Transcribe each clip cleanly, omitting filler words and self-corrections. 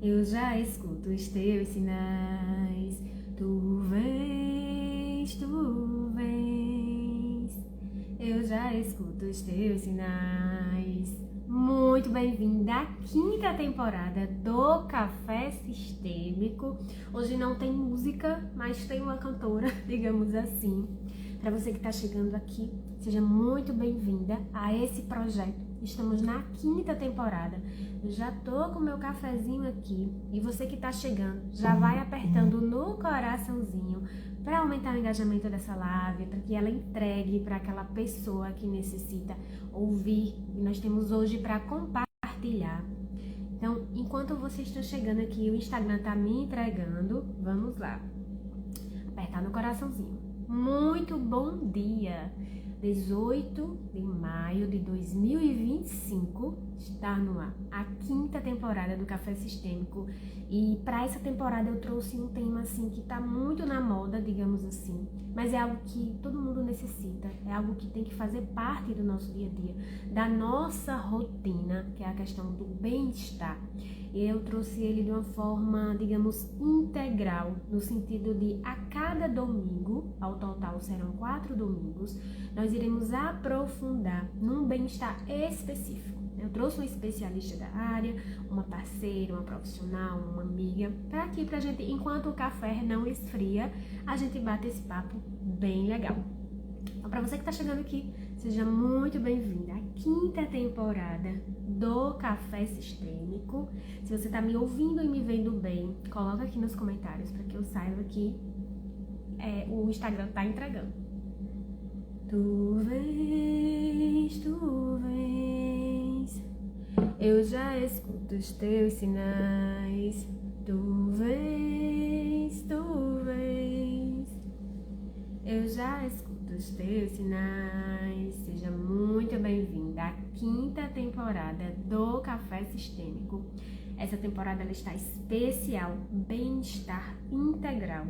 Eu já escuto os teus sinais. Tu vens, tu vens. Eu já escuto os teus sinais. Muito bem-vinda à quinta temporada do Café Sistêmico. Hoje não tem música, mas tem uma cantora, digamos assim. Para você que está chegando aqui, seja muito bem-vinda a esse projeto. Estamos na quinta temporada. Eu já tô com meu cafezinho aqui e você que está chegando já vai apertando no coraçãozinho para aumentar o engajamento dessa live, para que ela entregue para aquela pessoa que necessita ouvir. E nós temos hoje para compartilhar. Então, enquanto vocês estão chegando aqui, o Instagram está me entregando. Vamos lá. Apertar no coraçãozinho. Muito bom dia! 18 de maio de 2025 está no ar a quinta temporada do Café Sistêmico, e para essa temporada eu trouxe um tema assim que está muito na moda, digamos assim, mas é algo que todo mundo necessita, é algo que tem que fazer parte do nosso dia a dia, da nossa rotina, que é a questão do bem-estar. E eu trouxe ele de uma forma, digamos, integral, no sentido de a cada domingo, ao total serão 4 domingos, nós iremos aprofundar num bem-estar específico. Eu trouxe um especialista da área, uma parceira, uma profissional, uma amiga, para aqui pra gente, enquanto o café não esfria, a gente bate esse papo bem legal. Então, para você que está chegando aqui, seja muito bem-vinda à quinta temporada do Café Sistêmico. Se você está me ouvindo e me vendo bem, coloca aqui nos comentários para que eu saiba que o Instagram está entregando. Tu vens, tu vens, eu já escuto os teus sinais. Tu vens, tu vens, eu já escuto os teus sinais. Seja muito bem-vinda à quinta temporada do Café Sistêmico. Essa temporada ela está especial, bem-estar integral.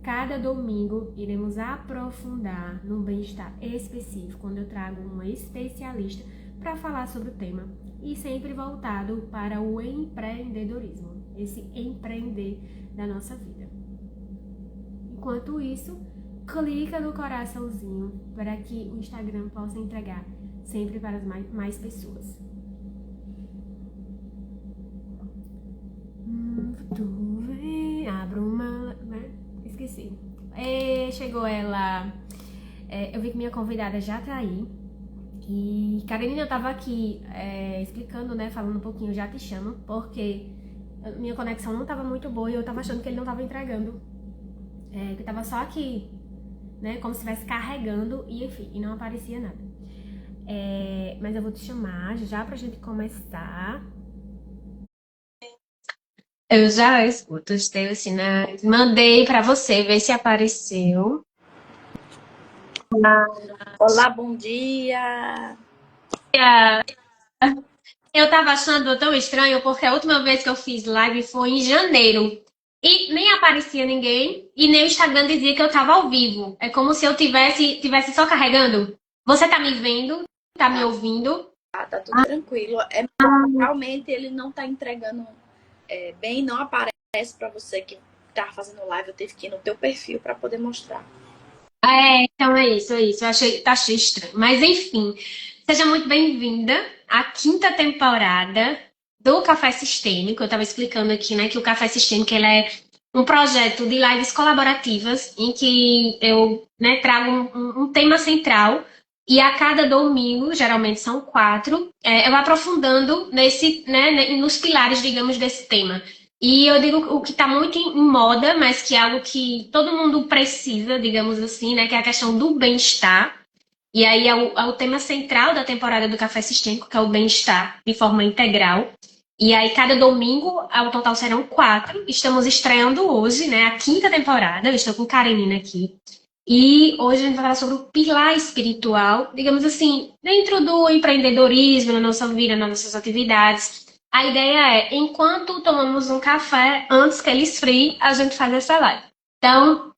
Cada domingo iremos aprofundar num bem-estar específico, quando eu trago um especialista para falar sobre o tema, e sempre voltado para o empreendedorismo, esse empreender da nossa vida. Enquanto isso, clica no coraçãozinho para que o Instagram possa entregar sempre para as mais pessoas. Tu vem, abro uma... Esqueci. Chegou ela. Eu vi que minha convidada já tá aí. E Karenina, eu tava aqui explicando, né? Falando um pouquinho, já te chamo, porque minha conexão não tava muito boa e eu tava achando que ele não tava entregando. Que tava só aqui, né? Como se estivesse carregando e enfim, e não aparecia nada. Mas eu vou te chamar já pra gente começar. Eu já escuto os teus sinais. Mandei pra você ver se apareceu. Olá, bom dia! Eu tava achando tão estranho porque a última vez que eu fiz live foi em janeiro. E nem aparecia ninguém e nem o Instagram dizia que eu tava ao vivo. É como se eu tivesse só carregando. Você tá me vendo? Tá me ouvindo? Tá tudo tranquilo. Realmente ele não tá entregando bem, não aparece para você que tá fazendo live. Eu tive que ir no teu perfil para poder mostrar. Então é isso, é isso. Achei estranho. Mas enfim, seja muito bem-vinda à quinta temporada do Café Sistêmico. Eu estava explicando aqui, né, que o Café Sistêmico ele é um projeto de lives colaborativas em que eu, né, trago um tema central e a cada domingo, geralmente são 4, eu aprofundando nesse, né, nos pilares, digamos, desse tema. E eu digo o que está muito em moda, mas que é algo que todo mundo precisa, digamos assim, né? Que é a questão do bem-estar. E aí é o tema central da temporada do Café Sistêmico, que é o bem-estar de forma integral. E aí cada domingo, ao total serão 4. Estamos estreando hoje, né? A quinta temporada. Eu estou com Karenina aqui. E hoje a gente vai falar sobre o pilar espiritual, digamos assim, dentro do empreendedorismo, na nossa vida, nas nossas atividades. A ideia é, enquanto tomamos um café, antes que ele esfrie, a gente faz essa live. Então,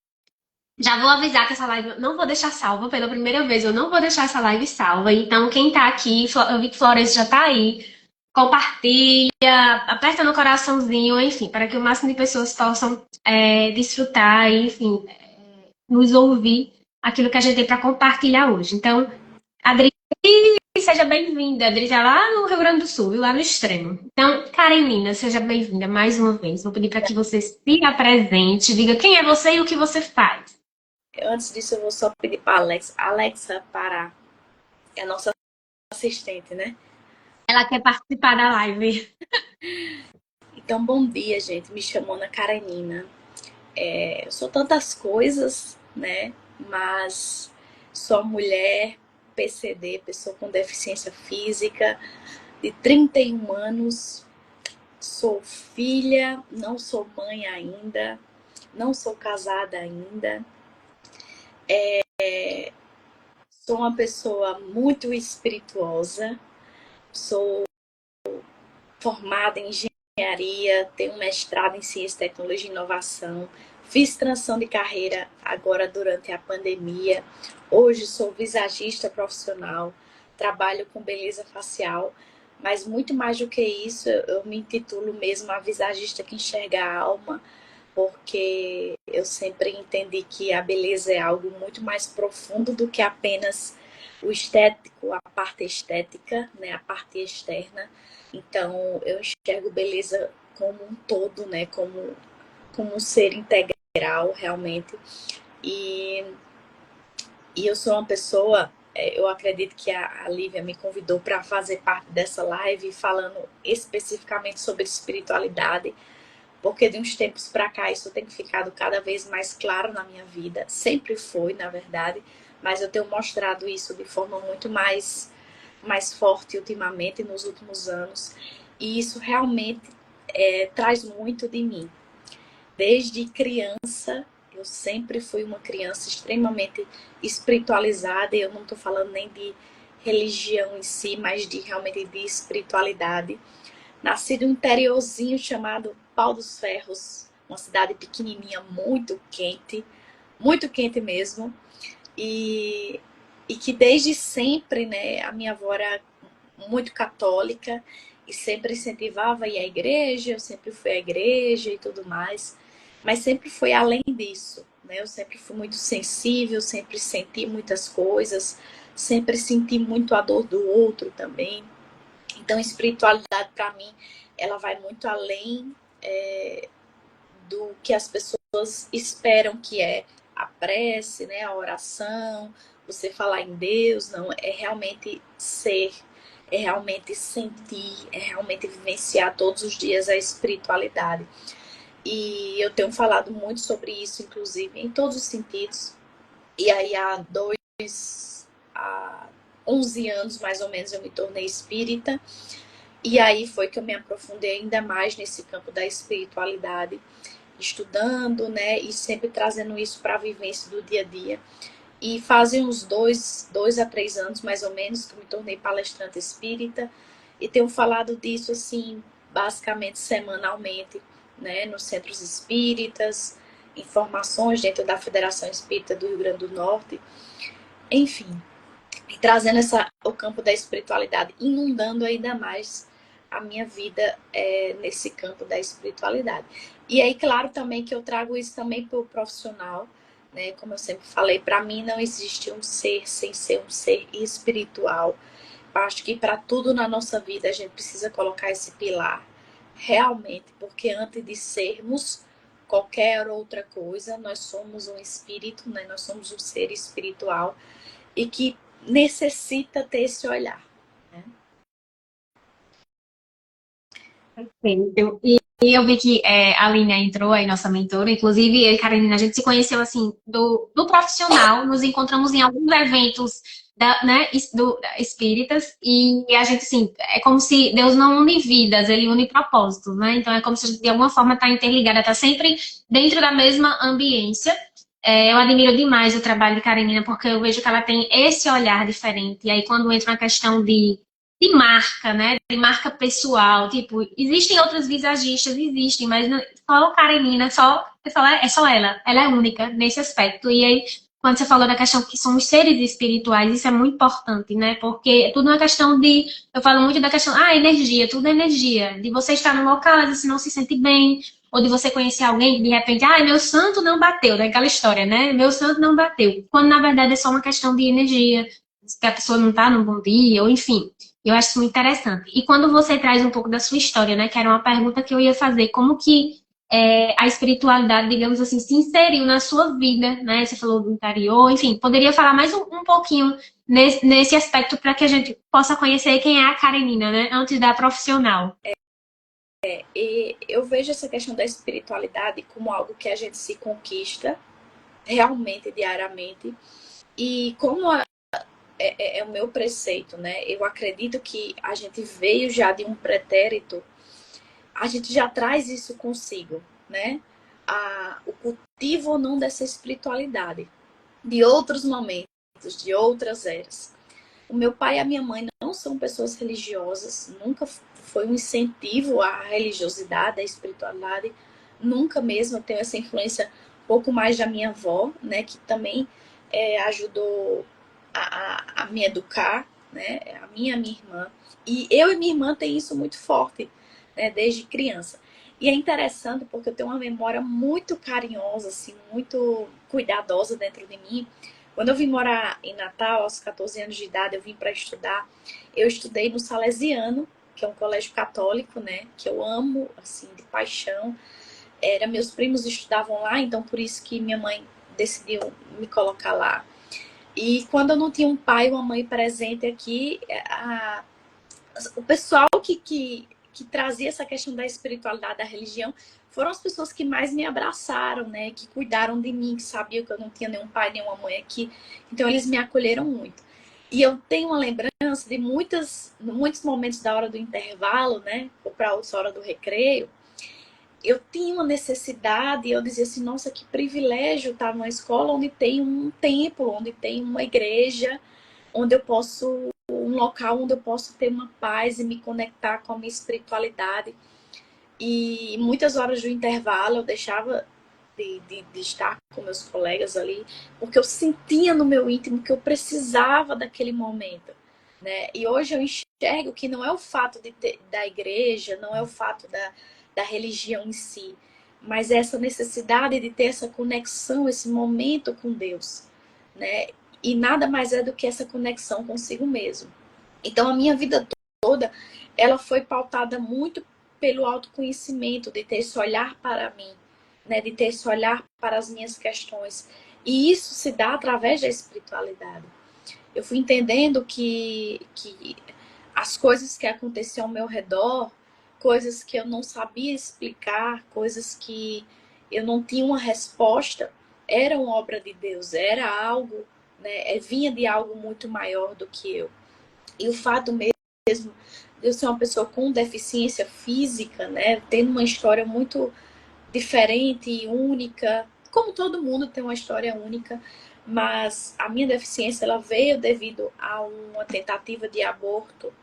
já vou avisar que essa live eu não vou deixar salva, pela primeira vez eu não vou deixar essa live salva. Então, quem tá aqui, eu vi que Florencio já tá aí. compartilha, aperta no coraçãozinho, enfim, para que o máximo de pessoas possam desfrutar e, enfim, nos ouvir aquilo que a gente tem para compartilhar hoje. Então, Adri, seja bem-vinda. Adri está lá no Rio Grande do Sul, lá no extremo. Então, Karenina, seja bem-vinda mais uma vez. Vou pedir para que você se apresente, diga quem é você e o que você faz. Antes disso, eu vou só pedir para Alexa para é a nossa assistente, né? Ela quer participar da live. Então, bom dia, gente. Me chamo Ana Karenina. Eu sou tantas coisas, né? Mas sou mulher, PCD, pessoa com deficiência física, de 31 anos. Sou filha, não sou mãe ainda, não sou casada ainda. Sou uma pessoa muito espirituosa. Sou formada em engenharia, tenho um mestrado em ciência, tecnologia e inovação. Fiz transição de carreira agora durante a pandemia. Hoje sou visagista profissional, trabalho com beleza facial, mas muito mais do que isso, eu me intitulo mesmo a visagista que enxerga a alma, porque eu sempre entendi que a beleza é algo muito mais profundo do que apenas o estético, a parte estética, né, a parte externa. Então, eu enxergo beleza como um todo, né, como um ser integral, realmente. E, e eu sou uma pessoa, eu acredito que a Lívia me convidou para fazer parte dessa live falando especificamente sobre espiritualidade, porque de uns tempos para cá isso tem ficado cada vez mais claro na minha vida. Sempre foi, na verdade, mas eu tenho mostrado isso de forma muito mais forte ultimamente, nos últimos anos. E isso realmente traz muito de mim. Desde criança, eu sempre fui uma criança extremamente espiritualizada. E eu não estou falando nem de religião em si, mas realmente de espiritualidade. Nasci de um interiorzinho chamado Pau dos Ferros, uma cidade pequenininha, muito quente mesmo. E que desde sempre, né, a minha avó era muito católica e sempre incentivava a ir à igreja, eu sempre fui à igreja e tudo mais, mas sempre foi além disso, né? Eu sempre fui muito sensível, sempre senti muitas coisas, sempre senti muito a dor do outro também. Então, a espiritualidade, para mim, ela vai muito além do que as pessoas esperam, que é a prece, né, a oração, você falar em Deus. Não, é realmente ser, é realmente sentir, é realmente vivenciar todos os dias a espiritualidade. E eu tenho falado muito sobre isso, inclusive, em todos os sentidos. E aí, há 11 anos, mais ou menos, eu me tornei espírita. E aí foi que eu me aprofundei ainda mais nesse campo da espiritualidade, estudando, né, e sempre trazendo isso para a vivência do dia a dia. E fazem uns 2 a 3 anos, mais ou menos, que eu me tornei palestrante espírita e tenho falado disso, assim, basicamente semanalmente, né, nos centros espíritas, informações dentro da Federação Espírita do Rio Grande do Norte, enfim, e trazendo o campo da espiritualidade, inundando ainda mais a minha vida nesse campo da espiritualidade. E aí, claro, também que eu trago isso também para o profissional, né? Como eu sempre falei, para mim não existe um ser sem ser um ser espiritual. Eu acho que para tudo na nossa vida a gente precisa colocar esse pilar, realmente, porque antes de sermos qualquer outra coisa, nós somos um espírito, né? Nós somos um ser espiritual e que necessita ter esse olhar. Né? Perfeito. E eu vi que a Aline entrou aí, nossa mentora. Inclusive, eu e Carolina, a gente se conheceu assim do profissional, nos encontramos em alguns eventos né, espíritas, e a gente, assim, é como se Deus não une vidas, ele une propósitos, né? Então é como se a gente, de alguma forma, está interligada, está sempre dentro da mesma ambiência. Eu admiro demais o trabalho de Karenina, porque eu vejo que ela tem esse olhar diferente. E aí, quando entra uma questão de marca, né? De marca pessoal. Tipo, existem outras visagistas, existem, mas só a Karenina, é só ela. Ela é única nesse aspecto. E aí, quando você falou da questão que são os seres espirituais, isso é muito importante, né? Porque é tudo uma questão de. Eu falo muito da questão, energia, tudo é energia. De você estar num local, às vezes você não se sente bem, ou de você conhecer alguém que de repente, meu santo não bateu, daquela história, né? Meu santo não bateu. Quando na verdade é só uma questão de energia, que a pessoa não tá num bom dia, ou enfim. Eu acho isso muito interessante. E quando você traz um pouco da sua história, né? Que era uma pergunta que eu ia fazer, como que a espiritualidade, digamos assim, se inseriu na sua vida, né? Você falou do interior, enfim, poderia falar mais um pouquinho nesse aspecto para que a gente possa conhecer quem é a Karenina, né? Antes da profissional. E eu vejo essa questão da espiritualidade como algo que a gente se conquista realmente, diariamente. E como é o meu preceito, né? Eu acredito que a gente veio já de um pretérito, a gente já traz isso consigo, né? O cultivo ou não dessa espiritualidade, de outros momentos, de outras eras. O meu pai e a minha mãe não são pessoas religiosas, nunca foi um incentivo à religiosidade, à espiritualidade, nunca mesmo. Eu tenho essa influência um pouco mais da minha avó, né, que também ajudou a me educar, né, a minha irmã. E eu e minha irmã tem isso muito forte, né, desde criança. E é interessante porque eu tenho uma memória muito carinhosa, assim, muito cuidadosa dentro de mim. Quando eu vim morar em Natal, aos 14 anos de idade, eu vim para estudar. Eu estudei no Salesiano, que é um colégio católico, né? Que eu amo, assim, de paixão. Meus primos estudavam lá, então por isso que minha mãe decidiu me colocar lá. E quando eu não tinha um pai ou uma mãe presente aqui, o pessoal que trazia essa questão da espiritualidade, da religião, foram as pessoas que mais me abraçaram, né? Que cuidaram de mim, que sabiam que eu não tinha nenhum pai, nenhuma mãe aqui. Então, eles me acolheram muito. E eu tenho uma lembrança de muitos momentos da hora do intervalo, né? Ou para outra hora do recreio. Eu tinha uma necessidade, e eu dizia assim, nossa, que privilégio estar numa escola onde tem um templo, onde tem uma igreja, onde eu posso, um local onde eu posso ter uma paz e me conectar com a minha espiritualidade. E muitas horas do intervalo eu deixava de estar com meus colegas ali, porque eu sentia no meu íntimo que eu precisava daquele momento, né? E hoje eu enxergo que não é o fato da igreja, não é o fato da religião em si, mas é essa necessidade de ter essa conexão, esse momento com Deus, né? E nada mais é do que essa conexão consigo mesmo. Então a minha vida toda, ela foi pautada muito pelo autoconhecimento, de ter esse olhar para mim, né? De ter esse olhar para as minhas questões. E isso se dá através da espiritualidade. Eu fui entendendo que as coisas que aconteciam ao meu redor, coisas que eu não sabia explicar, coisas que eu não tinha uma resposta, eram obra de Deus, era algo, né? Vinha de algo muito maior do que eu. E o fato mesmo de eu ser uma pessoa com deficiência física, né, tendo uma história muito diferente e única, como todo mundo tem uma história única, mas a minha deficiência ela veio devido a uma tentativa de aborto,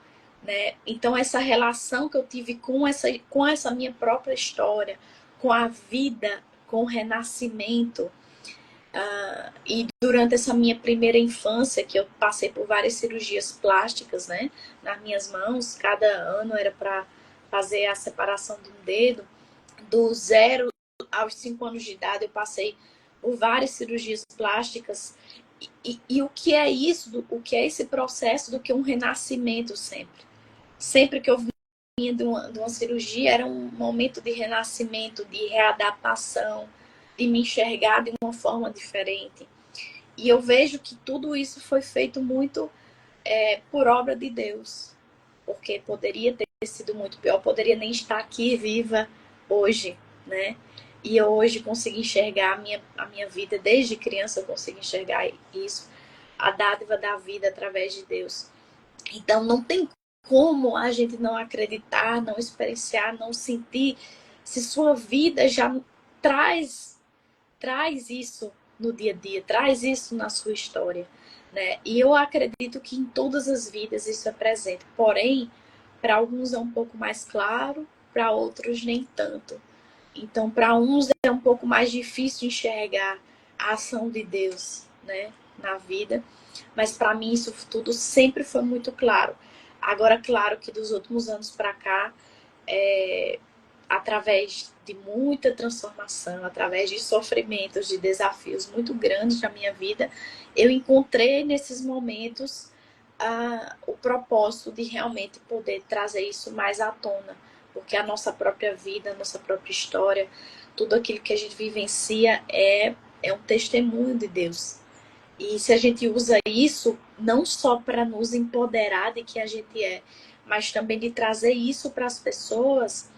né? Então essa relação que eu tive com essa minha própria história, com a vida, com o renascimento, e durante essa minha primeira infância, que eu passei por várias cirurgias plásticas, né, nas minhas mãos, cada ano era para fazer a separação de um dedo, do 0 aos 5 anos de idade eu passei por várias cirurgias plásticas, e o que é isso, o que é esse processo do que um renascimento sempre. Sempre que eu vinha de uma cirurgia, era um momento de renascimento, de readaptação, de me enxergar de uma forma diferente. E eu vejo que tudo isso foi feito muito por obra de Deus, porque poderia ter sido muito pior, poderia nem estar aqui viva hoje, né? E eu hoje consegui enxergar a minha vida, desde criança eu consegui enxergar isso, a dádiva da vida através de Deus. Então não tem como a gente não acreditar, não experienciar, não sentir, se sua vida já traz isso no dia a dia, traz isso na sua história, né? E eu acredito que em todas as vidas isso é presente. Porém, para alguns é um pouco mais claro, para outros nem tanto. Então, para uns é um pouco mais difícil enxergar a ação de Deus, né, na vida, mas para mim isso tudo sempre foi muito claro. Agora, claro que dos últimos anos para cá, através de muita transformação, através de sofrimentos, de desafios muito grandes na minha vida, eu encontrei nesses momentos o propósito de realmente poder trazer isso mais à tona, porque a nossa própria vida, a nossa própria história, tudo aquilo que a gente vivencia é um testemunho de Deus. E se a gente usa isso não só para nos empoderar de que a gente mas também de trazer isso para as pessoas,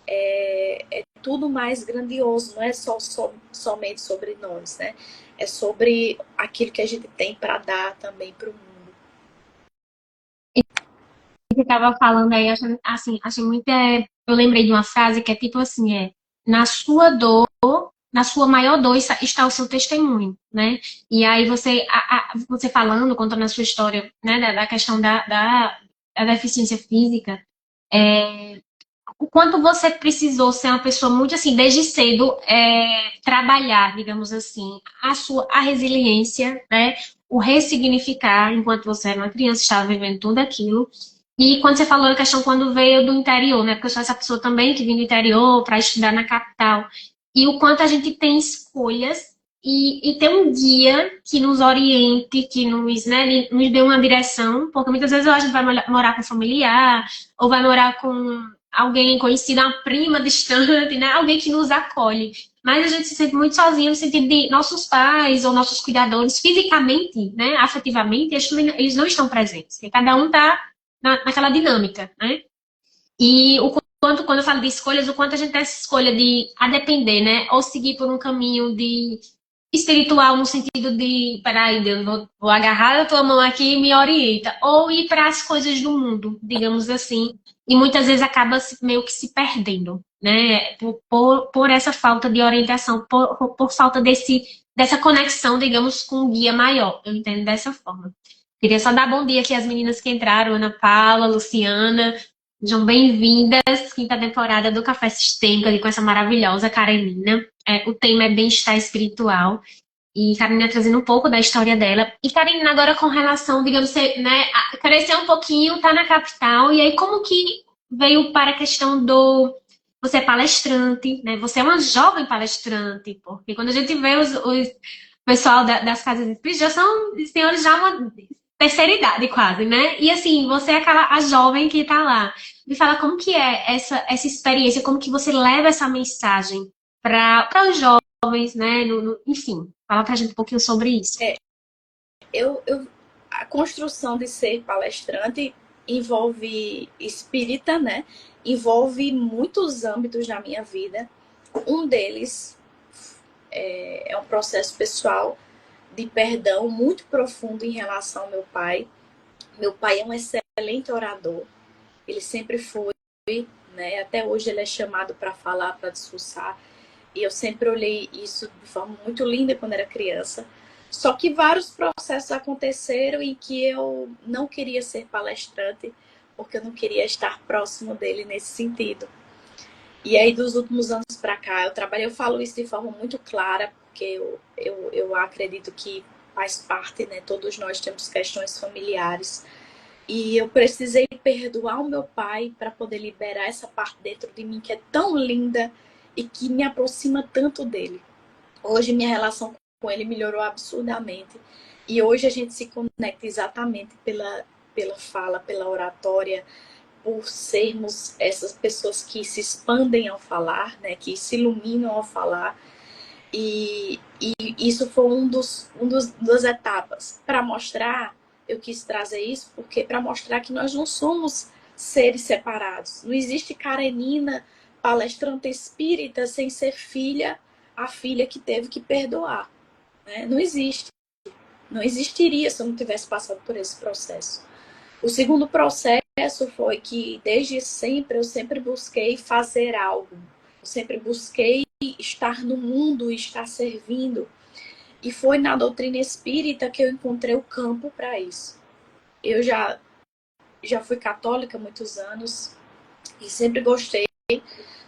é tudo mais grandioso, não é somente sobre nós, né? É sobre aquilo que a gente tem para dar também para o mundo. Você estava falando aí, assim, achei muito. Eu lembrei de uma frase que é tipo assim: na sua dor, na sua maior dor está o seu testemunho, né? E aí você falando, contando a sua história, né, da questão da deficiência física, o quanto você precisou ser uma pessoa muito assim, desde cedo, trabalhar, digamos assim, a resiliência, né? O ressignificar enquanto você era uma criança, estava vivendo tudo aquilo. E quando você falou a questão quando veio do interior, né? Porque eu sou essa pessoa também que vem do interior para estudar na capital. E o quanto a gente tem escolhas e ter um guia que nos oriente, que nos dê uma direção, porque muitas vezes a gente vai morar com familiar, ou vai morar com alguém conhecido, uma prima distante, né? Alguém que nos acolhe. Mas a gente se sente muito sozinho no sentido de nossos pais ou nossos cuidadores, fisicamente, né? Afetivamente, eles não estão presentes. Porque cada um está naquela dinâmica, né? E o quanto, quando eu falo de escolhas, o quanto a gente tem essa escolha de a depender, né? Ou seguir por um caminho de espiritual no sentido de, peraí, Deus, vou agarrar a tua mão aqui e me orienta. Ou ir para as coisas do mundo, digamos assim. E muitas vezes acaba meio que se perdendo, né? Por essa falta de orientação, por falta dessa conexão, digamos, com um guia maior. Eu entendo dessa forma. Queria só dar bom dia aqui às meninas que entraram, Ana Paula, Luciana. Sejam bem-vindas, quinta temporada do Café Sistêmico, ali com essa maravilhosa Karenina. O tema é bem-estar espiritual. E Karenina trazendo um pouco da história dela. E Karenina agora com relação, digamos, né, crescer um pouquinho, tá na capital. E aí como que veio para a questão do... Você é palestrante, né? Você é uma jovem palestrante. Porque quando a gente vê os pessoal das casas espíritas, já são senhores já uma terceira idade quase, né? E assim, você é a jovem que tá lá. Me fala como que é essa experiência, como que você leva essa mensagem para os jovens, né? Enfim, fala pra gente um pouquinho sobre isso. A construção de ser palestrante envolve espírita, né? Envolve muitos âmbitos na minha vida. Um deles é um processo pessoal de perdão muito profundo em relação ao meu pai. Meu pai é um excelente orador. Ele sempre foi, né? Até hoje ele é chamado para falar, para discursar. E eu sempre olhei isso de forma muito linda quando era criança. Só que vários processos aconteceram em que eu não queria ser palestrante, porque eu não queria estar próximo dele nesse sentido. E aí, dos últimos anos para cá, eu falo isso de forma muito clara, porque eu acredito que faz parte, né? Todos nós temos questões familiares. E eu precisei perdoar o meu pai para poder liberar essa parte dentro de mim que é tão linda e que me aproxima tanto dele. Hoje minha relação com ele melhorou absurdamente. E hoje a gente se conecta exatamente pela fala, pela oratória, por sermos essas pessoas que se expandem ao falar, né, que se iluminam ao falar. E isso foi das etapas. Para mostrar, eu quis trazer isso, porque para mostrar que nós não somos seres separados. Não existe Karenina, palestrante espírita, sem ser a filha que teve que perdoar. Né? Não existe. Não existiria se eu não tivesse passado por esse processo. O segundo processo foi que, desde sempre, eu sempre busquei fazer algo. Eu sempre busquei estar no mundo, estar servindo. E foi na doutrina espírita que eu encontrei o campo para isso. Eu já fui católica há muitos anos e sempre gostei.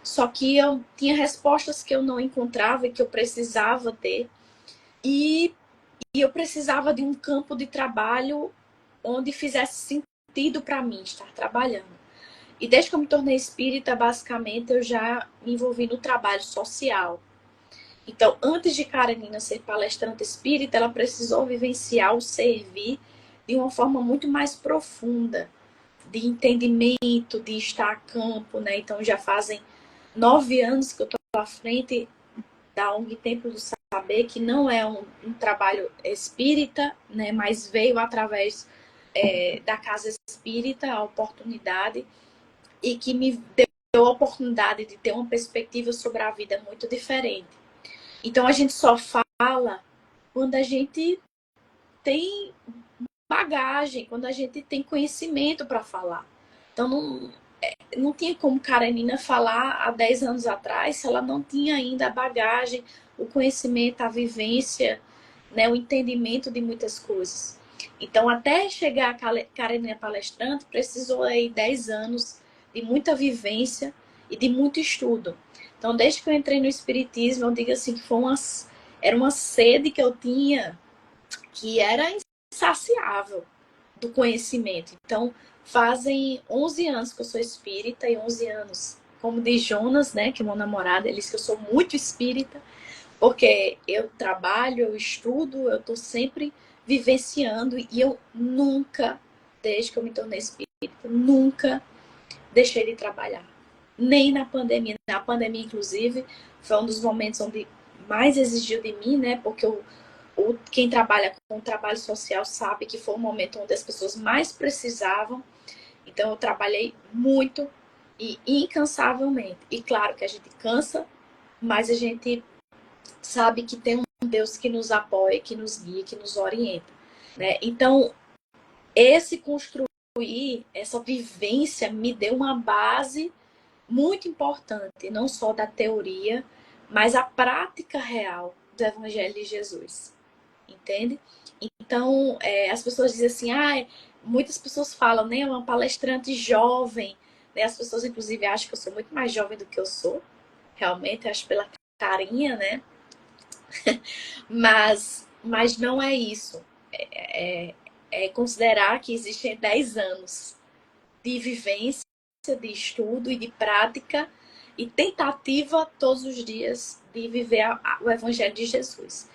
Só que eu tinha respostas que eu não encontrava e que eu precisava ter. E eu precisava de um campo de trabalho onde fizesse sentido para mim estar trabalhando. E desde que eu me tornei espírita, basicamente, eu já me envolvi no trabalho social. Então, antes de Karenina ser palestrante espírita, ela precisou vivenciar o servir de uma forma muito mais profunda, de entendimento, de estar a campo, né? Então, já fazem 9 anos que eu estou à frente da ONG Templo do Saber, que não é um trabalho espírita, né? Mas veio através da Casa Espírita a oportunidade e que me deu a oportunidade de ter uma perspectiva sobre a vida muito diferente. Então, a gente só fala quando a gente tem bagagem, quando a gente tem conhecimento para falar. Então, não tinha como Karenina falar há 10 anos atrás se ela não tinha ainda a bagagem, o conhecimento, a vivência, né, o entendimento de muitas coisas. Então, até chegar a Karenina palestrante, precisou aí 10 anos de muita vivência e de muito estudo. Então, desde que eu entrei no Espiritismo, eu digo assim que era uma sede que eu tinha que era insaciável do conhecimento. Então, fazem 11 anos que eu sou espírita e 11 anos, como diz Jonas, né, que é meu namorado, ele diz que eu sou muito espírita, porque eu trabalho, eu estudo, eu estou sempre vivenciando e eu nunca, desde que eu me tornei espírita, nunca deixei de trabalhar. Nem na pandemia. Na pandemia, inclusive, foi um dos momentos onde mais exigiu de mim, né, porque quem trabalha com trabalho social sabe que foi um momento onde as pessoas mais precisavam. Então, eu trabalhei muito e incansavelmente. E claro que a gente cansa, mas a gente sabe que tem um Deus que nos apoia, que nos guia, que nos orienta, né? Então, esse construir, essa vivência me deu uma base muito importante, não só da teoria, mas a prática real do Evangelho de Jesus. Entende? Então, as pessoas dizem assim, muitas pessoas falam, né, uma palestrante jovem, né, as pessoas inclusive acham que eu sou muito mais jovem do que eu sou, realmente, acho pela carinha, né, mas não é isso, é considerar que existem 10 anos de vivência, de estudo e de prática e tentativa todos os dias de viver o Evangelho de Jesus.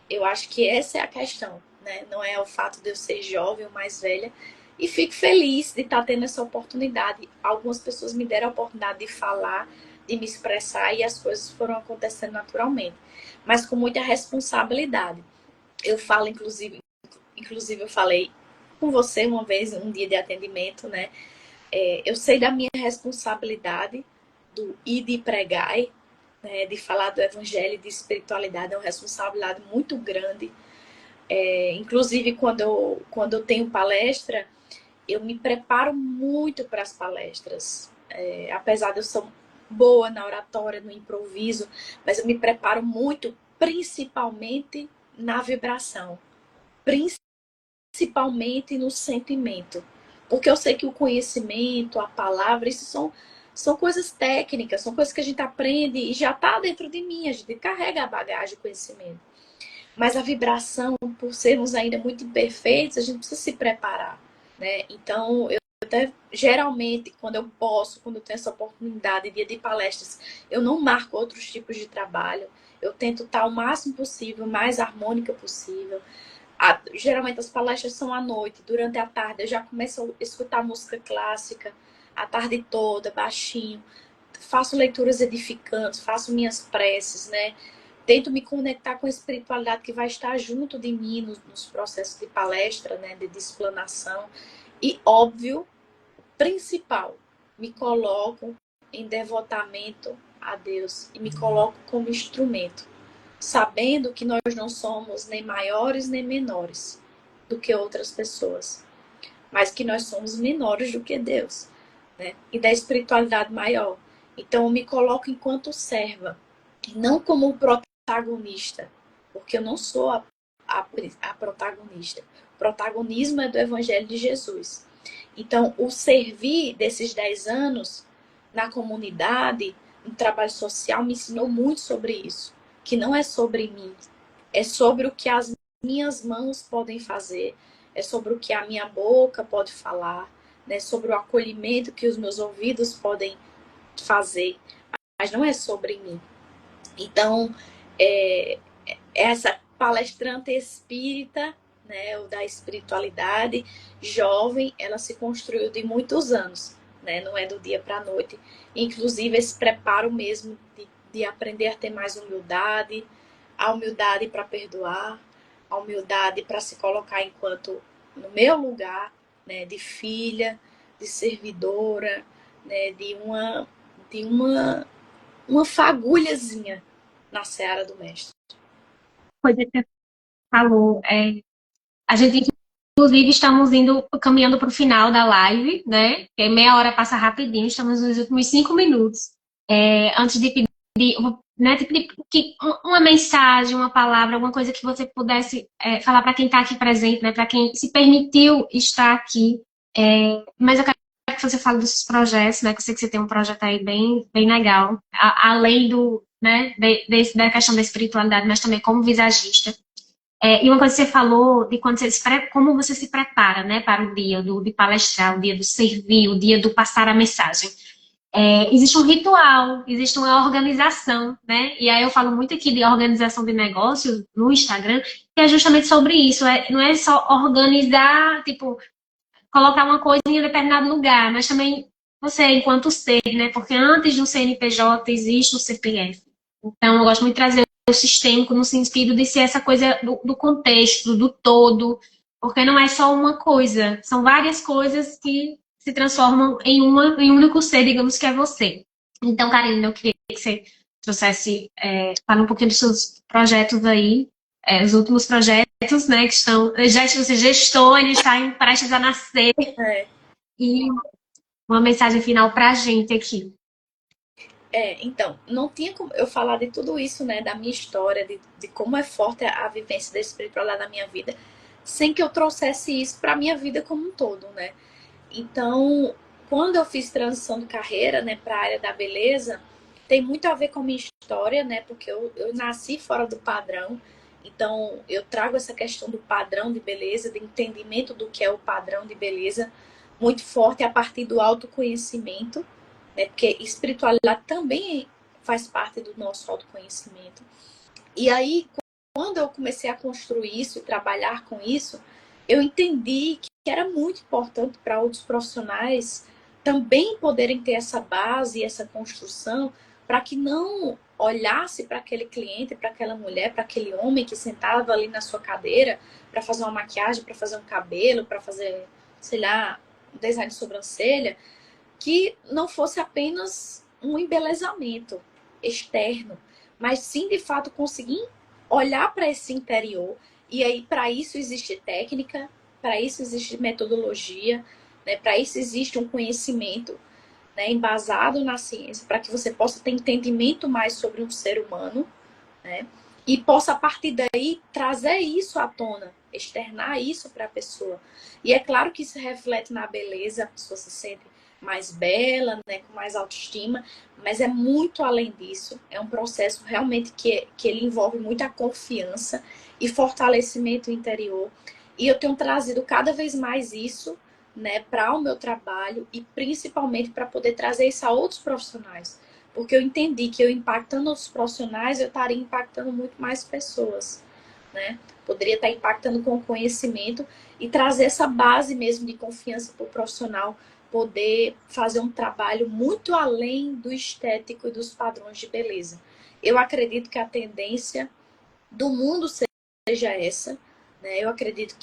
Eu acho que essa é a questão, né? Não é o fato de eu ser jovem ou mais velha. E fico feliz de estar tendo essa oportunidade. Algumas pessoas me deram a oportunidade de falar, de me expressar e as coisas foram acontecendo naturalmente. Mas com muita responsabilidade. Eu falo, inclusive eu falei com você uma vez, um dia de atendimento, né? Eu sei da minha responsabilidade do ir de pregar, né, de falar do evangelho e de espiritualidade, é uma responsabilidade muito grande. Inclusive, quando eu tenho palestra, eu me preparo muito para as palestras. Apesar de eu ser boa na oratória, no improviso, mas eu me preparo muito, principalmente na vibração, principalmente no sentimento. Porque eu sei que o conhecimento, a palavra, isso são coisas técnicas, são coisas que a gente aprende e já está dentro de mim, a gente carrega a bagagem, o conhecimento. Mas a vibração, por sermos ainda muito imperfeitos, a gente precisa se preparar, né? Então, eu até, geralmente, quando eu posso, quando eu tenho essa oportunidade, dia de palestras, eu não marco outros tipos de trabalho. Eu tento estar o máximo possível, o mais harmônica possível. Geralmente as palestras são à noite, durante a tarde eu já começo a escutar música clássica a tarde toda, baixinho. Faço leituras edificantes, faço minhas preces, né? Tento me conectar com a espiritualidade que vai estar junto de mim nos processos de palestra, né? De explanação. E, óbvio, principal, me coloco em devotamento a Deus e me coloco como instrumento, sabendo que nós não somos nem maiores nem menores do que outras pessoas, mas que nós somos menores do que Deus, né? E da espiritualidade maior. Então eu me coloco enquanto serva, não como protagonista, porque eu não sou a protagonista. O protagonismo é do Evangelho de Jesus. Então, o servir desses 10 anos na comunidade, no trabalho social, me ensinou muito sobre isso. Que não é sobre mim, é sobre o que as minhas mãos podem fazer, é sobre o que a minha boca pode falar, né? Sobre o acolhimento que os meus ouvidos podem fazer, mas não é sobre mim. Então, essa palestrante espírita, né, ou da espiritualidade jovem, ela se construiu de muitos anos, né? Não é do dia para a noite. Inclusive, esse preparo mesmo de aprender a ter mais humildade, a humildade para perdoar, a humildade para se colocar enquanto no meu lugar, né, de filha, de servidora, né, de uma fagulhazinha na seara do mestre. Coisa que você falou, a gente, inclusive, estamos caminhando para o final da live, né? Que meia hora passa rapidinho, estamos nos últimos 5 minutos. Antes de pedir, né, de pedir uma mensagem, uma palavra, alguma coisa que você pudesse falar para quem está aqui presente, né? Para quem se permitiu estar aqui. Mas eu quero que você fale dos seus projetos, né? Que eu sei que você tem um projeto aí bem, bem legal, além né, da questão da espiritualidade, mas também como visagista. E uma coisa que você falou de quando como você se prepara, né, para o dia de palestrar, o dia do servir, o dia do passar a mensagem. Existe um ritual, existe uma organização, né? E aí eu falo muito aqui de organização de negócios no Instagram, que é justamente sobre isso. Não é só organizar, tipo, colocar uma coisa em um determinado lugar, mas também você, enquanto ser, né? Porque antes do CNPJ existe o CPF. Então, eu gosto muito de trazer o sistêmico no sentido de ser essa coisa do contexto, do todo, porque não é só uma coisa, são várias coisas que se transformam em em um único ser, digamos que é você. Então, Karina, eu queria que você trouxesse, fala um pouquinho dos seus projetos aí, os últimos projetos, né, que estão, já você gestou, ele está prestes a nascer, e uma mensagem final para a gente aqui. Então, não tinha como eu falar de tudo isso, né, da minha história, de como é forte a vivência da espiritualidade na minha vida, sem que eu trouxesse isso para a minha vida como um todo, né? Então, quando eu fiz transição de carreira, né, para a área da beleza, tem muito a ver com a minha história, né, porque eu nasci fora do padrão, então eu trago essa questão do padrão de beleza, de entendimento do que é o padrão de beleza, muito forte a partir do autoconhecimento, né, porque espiritualidade também faz parte do nosso autoconhecimento. E aí, quando eu comecei a construir isso e trabalhar com isso, eu entendi que era muito importante para outros profissionais também poderem ter essa base, essa construção, para que não olhasse para aquele cliente, para aquela mulher, para aquele homem que sentava ali na sua cadeira para fazer uma maquiagem, para fazer um cabelo, para fazer, sei lá, um design de sobrancelha, que não fosse apenas um embelezamento externo, mas sim de fato conseguir olhar para esse interior. E aí, para isso existe técnica, para isso existe metodologia, né? Para isso existe um conhecimento, né, embasado na ciência, para que você possa ter entendimento mais sobre um ser humano, né? E possa, a partir daí, trazer isso à tona, externar isso para a pessoa. E é claro que isso reflete na beleza, a pessoa se sente mais bela, né, com mais autoestima, mas é muito além disso. É um processo realmente que ele envolve muita confiança e fortalecimento interior. E eu tenho trazido cada vez mais isso, né, para o meu trabalho e principalmente para poder trazer isso a outros profissionais. Porque eu entendi que eu impactando outros profissionais, eu estaria impactando muito mais pessoas, né? Poderia estar impactando com conhecimento e trazer essa base mesmo de confiança para o profissional poder fazer um trabalho muito além do estético e dos padrões de beleza. Eu acredito que a tendência do mundo seja essa, né? Eu acredito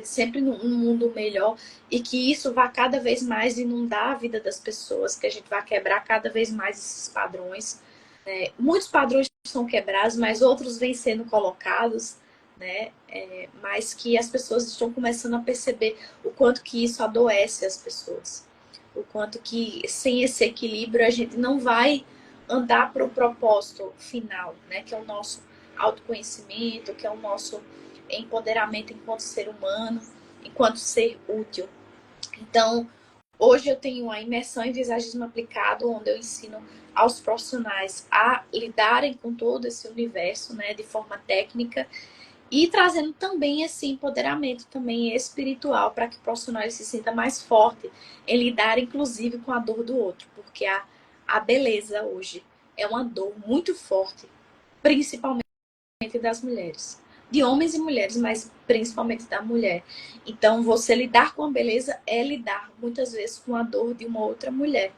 sempre num mundo melhor e que isso vai cada vez mais inundar a vida das pessoas, que a gente vai quebrar cada vez mais esses padrões. Né? Muitos padrões são quebrados, mas outros vêm sendo colocados, né? Mas que as pessoas estão começando a perceber o quanto que isso adoece as pessoas. O quanto que sem esse equilíbrio a gente não vai andar para o propósito final, né? Que é o nosso autoconhecimento, que é o nosso empoderamento enquanto ser humano, enquanto ser útil. Então, hoje eu tenho a imersão em visagismo aplicado, onde eu ensino aos profissionais a lidarem com todo esse universo, né, de forma técnica E trazendo também esse empoderamento também espiritual para que o profissional se sinta mais forte em lidar, inclusive, com a dor do outro. Porque a beleza hoje é uma dor muito forte, principalmente das mulheres. De homens e mulheres, mas principalmente da mulher. Então, você lidar com a beleza é lidar, muitas vezes, com a dor de uma outra mulher.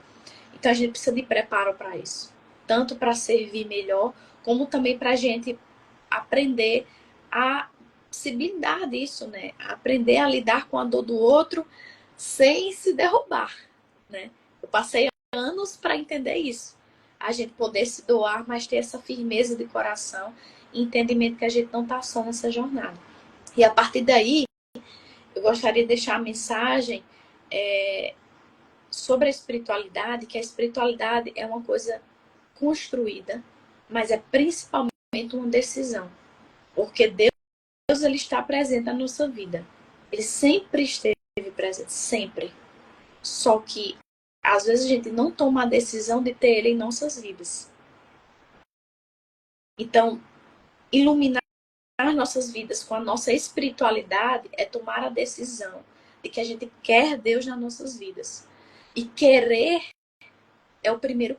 Então, a gente precisa de preparo para isso. Tanto para servir melhor, como também para a gente aprender a se blindar disso, né? Aprender a lidar com a dor do outro sem se derrubar, né? Eu passei anos para entender isso. A gente poder se doar, mas ter essa firmeza de coração e entendimento que a gente não está só nessa jornada. E a partir daí, eu gostaria de deixar a mensagem sobre a espiritualidade, que a espiritualidade é uma coisa construída, mas é principalmente uma decisão. Porque Deus ele está presente na nossa vida. Ele sempre esteve presente, sempre. Só que às vezes a gente não toma a decisão de ter ele em nossas vidas. Então, iluminar nossas vidas com a nossa espiritualidade é tomar a decisão de que a gente quer Deus nas nossas vidas. E querer é o primeiro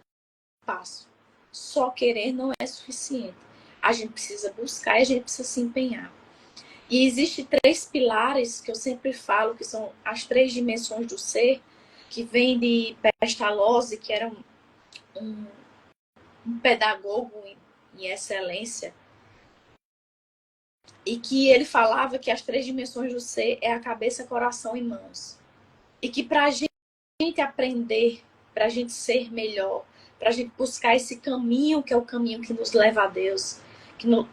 passo. Só querer não é suficiente. A gente precisa buscar e a gente precisa se empenhar. E existem 3 pilares que eu sempre falo, que são as 3 dimensões do ser, que vem de Pestalozzi, que era um pedagogo em excelência, e que ele falava que as 3 dimensões do ser é a cabeça, coração e mãos. E que para a gente aprender, para a gente ser melhor, para a gente buscar esse caminho, que é o caminho que nos leva a Deus, que no,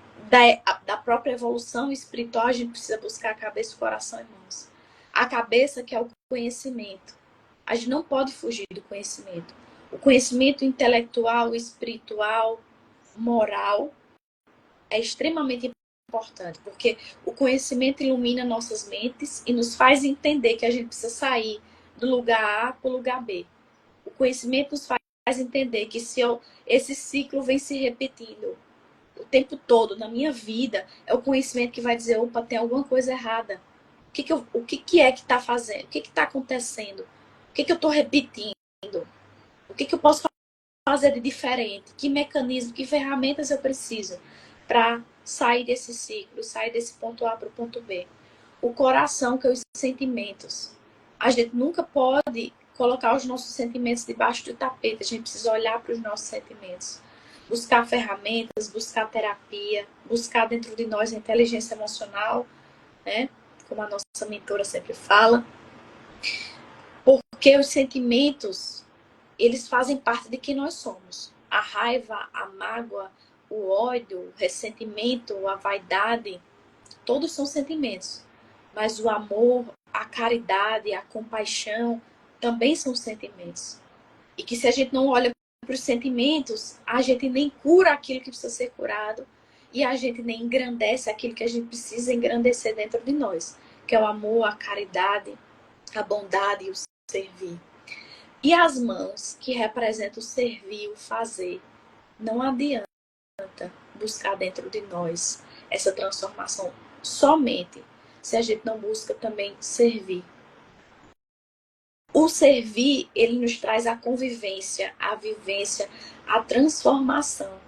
da própria evolução espiritual, a gente precisa buscar a cabeça, o coração e mãos. A cabeça, que é o conhecimento. A gente não pode fugir do conhecimento. O conhecimento intelectual, espiritual, moral é extremamente importante, porque o conhecimento ilumina nossas mentes e nos faz entender que a gente precisa sair do lugar A para o lugar B. O conhecimento nos faz entender que se esse ciclo vem se repetindo o tempo todo na minha vida, é o conhecimento que vai dizer, opa, tem alguma coisa errada. O que é que está fazendo? O que está acontecendo? O que eu estou repetindo? O que eu posso fazer de diferente? Que mecanismo, que ferramentas eu preciso para sair desse ciclo, sair desse ponto A para o ponto B? O coração, que é os sentimentos. A gente nunca pode colocar os nossos sentimentos debaixo do tapete. A gente precisa olhar para os nossos sentimentos. Buscar ferramentas, buscar terapia, buscar dentro de nós a inteligência emocional, né? Como a nossa mentora sempre fala. Porque os sentimentos, eles fazem parte de quem nós somos. A raiva, a mágoa, o ódio, o ressentimento, a vaidade, todos são sentimentos. Mas o amor, a caridade, a compaixão também são sentimentos. E que se a gente não olha para os sentimentos, a gente nem cura aquilo que precisa ser curado e a gente nem engrandece aquilo que a gente precisa engrandecer dentro de nós, que é o amor, a caridade, a bondade e o servir. E as mãos, que representam o servir, o fazer. Não adianta buscar dentro de nós essa transformação somente se a gente não busca também servir. O servir, ele nos traz a convivência, a vivência, a transformação.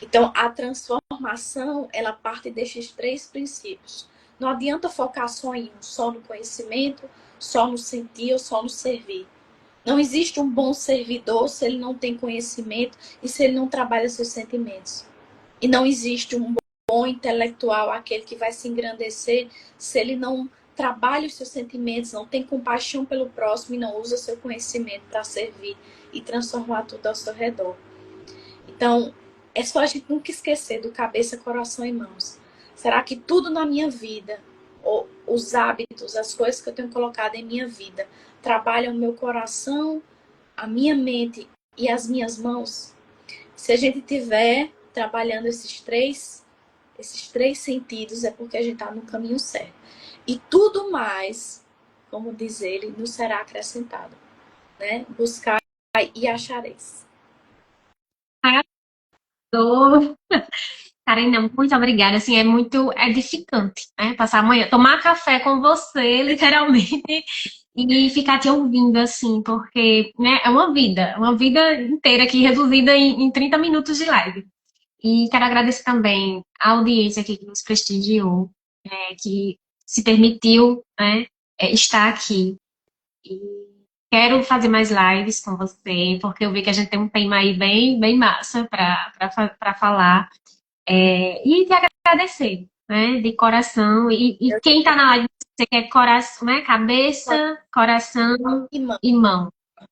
Então, a transformação, ela parte destes 3 princípios. Não adianta focar só em um, só no conhecimento, só no sentir ou só no servir. Não existe um bom servidor se ele não tem conhecimento e se ele não trabalha seus sentimentos. E não existe um bom intelectual, aquele que vai se engrandecer, se ele não trabalha os seus sentimentos, não tem compaixão pelo próximo e não usa seu conhecimento para servir e transformar tudo ao seu redor. Então, é só a gente nunca esquecer do cabeça, coração e mãos. Será que tudo na minha vida, os hábitos, as coisas que eu tenho colocado em minha vida, trabalham o meu coração, a minha mente e as minhas mãos? Se a gente tiver trabalhando esses três sentidos, é porque a gente está no caminho certo. E tudo mais, como diz ele, nos será acrescentado. Né? Buscar e achareis. Arrasou. Karina, muito obrigada. Assim, é muito edificante, né? Passar amanhã, tomar café com você, literalmente, e ficar te ouvindo, assim, porque, né, é uma vida inteira aqui reduzida em 30 minutos de live. E quero agradecer também a audiência aqui que nos prestigiou, que se permitiu, né, estar aqui. E quero fazer mais lives com você, porque eu vi que a gente tem um tema aí bem massa para falar. E te agradecer, né, de coração. E Eu quem está na live, você quer coração, né, cabeça, coração irmã, e mão,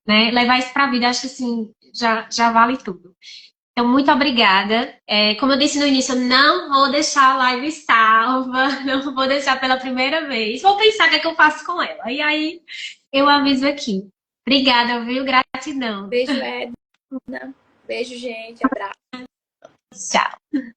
né? Levar isso para a vida, acho que assim, já vale tudo. Então, muito obrigada. Como eu disse no início, eu não vou deixar a live salva, não vou deixar pela primeira vez. Vou pensar o que é que eu faço com ela. E aí, eu aviso aqui. Obrigada, viu? Gratidão. beijo, Edna. Beijo, gente. Abraço. Tchau.